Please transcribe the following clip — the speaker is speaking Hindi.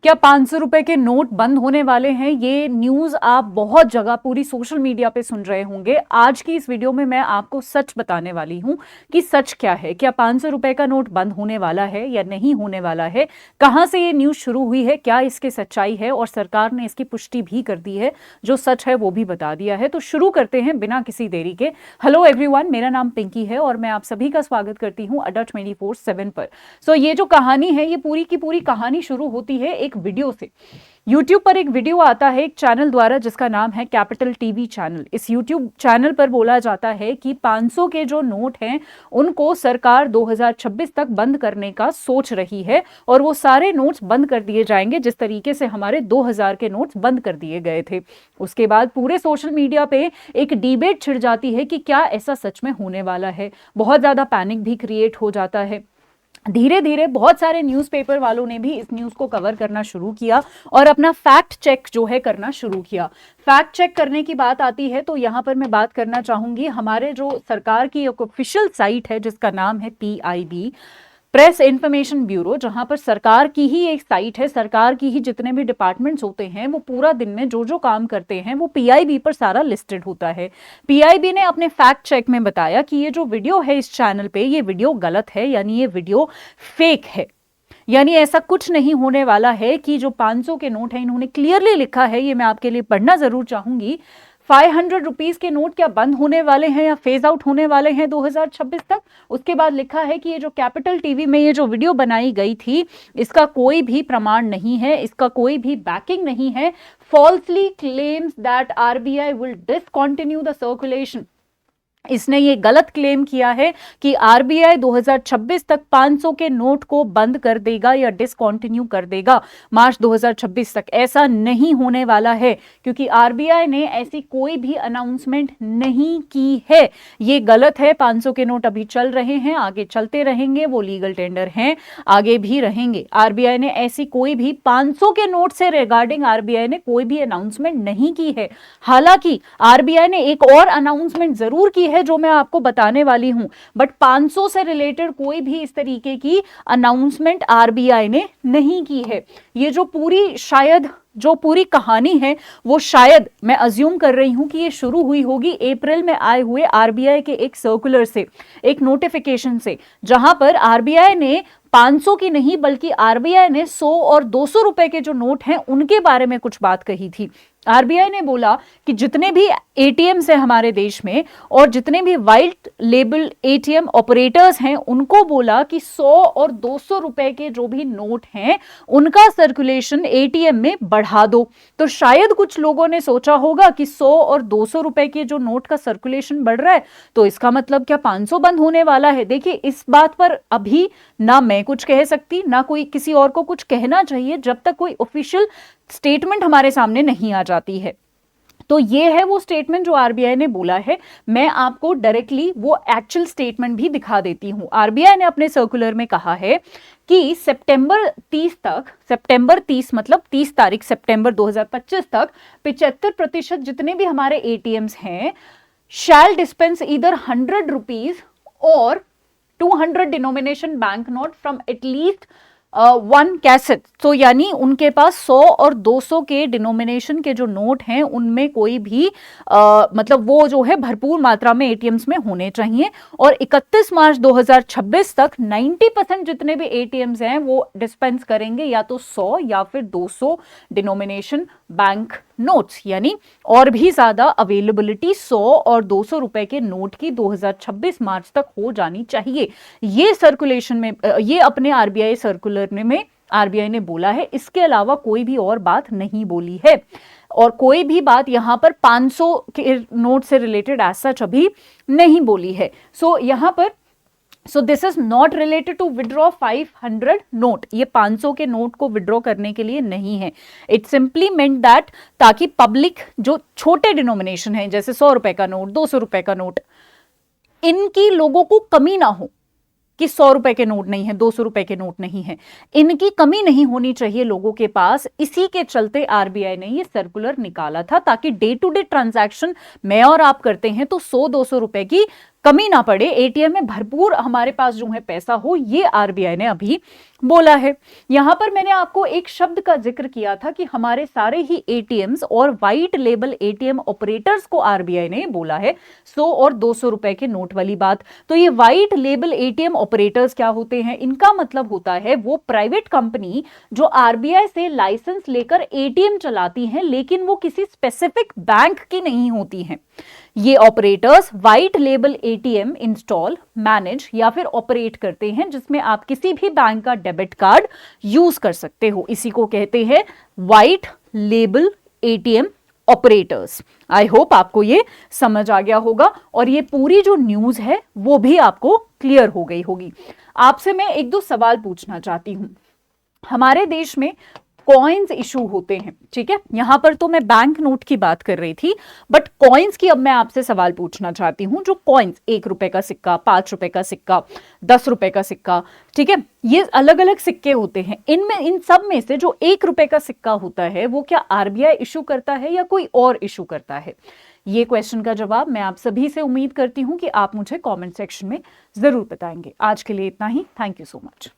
क्या 500 रुपए के नोट बंद होने वाले हैं? ये न्यूज आप बहुत जगह पूरी सोशल मीडिया पे सुन रहे होंगे। आज की इस वीडियो में मैं आपको सच बताने वाली हूं कि सच क्या है। क्या 500 रुपए का नोट बंद होने वाला है या नहीं होने वाला है? कहां से ये न्यूज शुरू हुई है, क्या इसकी सच्चाई है, और सरकार ने इसकी पुष्टि भी कर दी है, जो सच है वो भी बता दिया है। तो शुरू करते हैं बिना किसी देरी के। हेलो एवरीवन, मेरा नाम पिंकी है और मैं आप सभी का स्वागत करती हूँ अड्डा 24/7 पर। सो ये जो कहानी है, ये पूरी की पूरी कहानी शुरू होती है एक वीडियो से। YouTube पर एक वीडियो आता है एक चैनल द्वारा जिसका नाम है कैपिटल टीवी चैनल। इस YouTube चैनल पर बोला जाता है कि 500 के जो नोट हैं उनको सरकार 2026 तक बंद करने का सोच रही है और वो सारे नोट्स बंद कर दिए जाएंगे जिस तरीके से हमारे 2000 के नोट्स बंद कर दिए गए थे। उसके बाद पूरे सोशल मीडिया पे एक डिबेट छिड़ जाती है कि क्या ऐसा सच में होने वाला है। बहुत ज्यादा पैनिक भी क्रिएट हो जाता है। धीरे धीरे बहुत सारे न्यूज़पेपर वालों ने भी इस न्यूज़ को कवर करना शुरू किया और अपना फैक्ट चेक जो है करना शुरू किया। फैक्ट चेक करने की बात आती है तो यहाँ पर मैं बात करना चाहूंगी हमारे जो सरकार की एक ऑफिशियल साइट है जिसका नाम है PIB, प्रेस इंफॉर्मेशन ब्यूरो, जहां पर सरकार की ही एक साइट है। सरकार की ही जितने भी डिपार्टमेंट्स होते हैं वो पूरा दिन में जो जो काम करते हैं वो PIB पर सारा लिस्टेड होता है। PIB ने अपने फैक्ट चेक में बताया कि ये जो वीडियो है इस चैनल पे, ये वीडियो गलत है, यानी ये वीडियो फेक है। यानी ऐसा कुछ नहीं होने वाला है कि जो 500 के नोट है, इन्होंने क्लियरली लिखा है, ये मैं आपके लिए पढ़ना जरूर चाहूंगी। 500 रुपीज के नोट क्या बंद होने वाले हैं या फेज आउट होने वाले हैं 2026 तक? उसके बाद लिखा है कि ये जो कैपिटल टीवी में ये जो वीडियो बनाई गई थी इसका कोई भी प्रमाण नहीं है, इसका कोई भी बैकिंग नहीं है। Falsely claims that RBI will discontinue the circulation. इसने ये गलत क्लेम किया है कि RBI 2026 तक 500 के नोट को बंद कर देगा या डिसकंटिन्यू कर देगा मार्च 2026 तक। ऐसा नहीं होने वाला है क्योंकि RBI ने ऐसी कोई भी अनाउंसमेंट नहीं की है। ये गलत है। 500 के नोट अभी चल रहे हैं, आगे चलते रहेंगे, वो लीगल टेंडर हैं, आगे भी रहेंगे। RBI ने ऐसी कोई भी 500 के नोट से रिगार्डिंग RBI ने कोई भी अनाउंसमेंट नहीं की है। हालांकि RBI ने एक और अनाउंसमेंट जरूर की है जो मैं आपको बताने वाली हूं, बट 500 से रिलेटेड कोई भी इस तरीके की अनाउंसमेंट RBI ने नहीं की है। ये जो पूरी कहानी है वो शायद मैं अज्यूम कर रही हूं कि ये शुरू हुई होगी अप्रैल में आए हुए RBI के एक सर्कुलर से, एक नोटिफिकेशन से, जहां पर RBI ने 500 की नहीं बल्कि RBI ने 100 और 200 रुपए के जो नोट हैं उनके बारे में कुछ बात कही थी। RBI ने बोला कि जितने भी ATMs हैं हमारे देश में और जितने भी वाइट लेबल ATM ऑपरेटर्स हैं उनको बोला कि 100 और 200 रुपए के जो भी नोट हैं उनका सर्कुलेशन ATM में बढ़ा दो। तो शायद कुछ लोगों ने सोचा होगा कि 100 और 200 रुपए के जो नोट का सर्कुलेशन बढ़ रहा है तो इसका मतलब क्या 500 बंद होने वाला है? देखिए, इस बात पर अभी ना मैं कुछ कह सकती ना कोई किसी और को कुछ कहना चाहिए जब तक कोई ऑफिशियल स्टेटमेंट हमारे सामने नहीं आ जाती है। तो ये है वो स्टेटमेंट जो RBI ने बोला है। मैं आपको डायरेक्टली वो एक्चुअल स्टेटमेंट भी दिखा देती हूं। RBI ने अपने सर्कुलर में कहा है कि सितंबर 30 मतलब 30 तारीख सितंबर 2025 तक 75% जितने भी हमारे ATMs हैं शैल डिस्पेंस ईदर 100 रुपीज और 200 denomination bank note from at least 1 cassette. तो यानी उनके पास 100 और 200 के डिनोमिनेशन के जो नोट हैं उनमें कोई भी मतलब वो जो है भरपूर मात्रा में ATMs में होने चाहिए। और 31 मार्च 2026 तक 90% जितने भी ATMs हैं वो डिस्पेंस करेंगे या तो 100 या फिर 200 डिनोमिनेशन बैंक नोट्स, यानी और भी ज्यादा अवेलेबिलिटी 100 और 200 रुपए के नोट की 2026 मार्च तक हो जानी चाहिए। ये सर्कुलेशन में ये अपने RBI सर्कुलर में RBI ने बोला है। इसके अलावा कोई भी और बात नहीं बोली है और कोई भी बात यहां पर 500 के नोट से रिलेटेड एज सच अभी नहीं बोली है। So this is not related to withdraw 500 note. ये 500 के नोट को विड्रॉ करने के लिए नहीं है। इट सिंपली मेंट दैट ताकि पब्लिक जो छोटे डिनोमिनेशन है जैसे 100 रुपए का नोट, 200 रुपए का नोट, इनकी लोगों को कमी ना हो कि 100 रुपए के नोट नहीं है, 200 रुपए के नोट नहीं है, इनकी कमी नहीं होनी चाहिए लोगों के पास। इसी के चलते RBI ने ये सर्कुलर निकाला था ताकि डे टू डे ट्रांजैक्शन मैं और आप करते हैं तो 100-200 रुपए की कमी ना पड़े, एटीएम में भरपूर हमारे पास जो है पैसा हो, ये आरबीआई ने अभी बोला है। यहां पर मैंने आपको एक शब्द का जिक्र किया था कि हमारे सारे ही एटीएम्स और व्हाइट लेबल एटीएम ऑपरेटर्स को आरबीआई ने बोला है 100 और 200 रुपए के नोट वाली बात। तो ये व्हाइट लेबल एटीएम ऑपरेटर्स क्या होते हैं? इनका मतलब होता है वो प्राइवेट कंपनी जो आरबीआई से लाइसेंस लेकर एटीएम चलाती हैं, लेकिन वो किसी स्पेसिफिक बैंक की नहीं होती हैं। ये operators white label ATM install, manage या फिर ऑपरेट करते हैं, जिसमें आप किसी भी बैंक का डेबिट कार्ड यूज कर सकते हो। इसी को कहते हैं white label ATM operators. I hope आपको ये समझ आ गया होगा और ये पूरी जो न्यूज है वो भी आपको क्लियर हो गई होगी। आपसे मैं एक दो सवाल पूछना चाहती हूं। हमारे देश में कॉइन्स इशू होते हैं, ठीक है। यहां पर तो मैं बैंक नोट की बात कर रही थी, बट कॉइन्स की अब मैं आपसे सवाल पूछना चाहती हूं। जो कॉइन्स, 1 रुपए का सिक्का, 5 रुपए का सिक्का, 10 रुपए का सिक्का, ठीक है, ये अलग अलग सिक्के होते हैं। इनमें, इन सब में से जो 1 रुपए का सिक्का होता है वो क्या आरबीआई इशू करता है या कोई और इशू करता है? ये क्वेश्चन का जवाब मैं आप सभी से उम्मीद करती हूं कि आप मुझे कॉमेंट सेक्शन में जरूर बताएंगे। आज के लिए इतना ही। Thank you so much.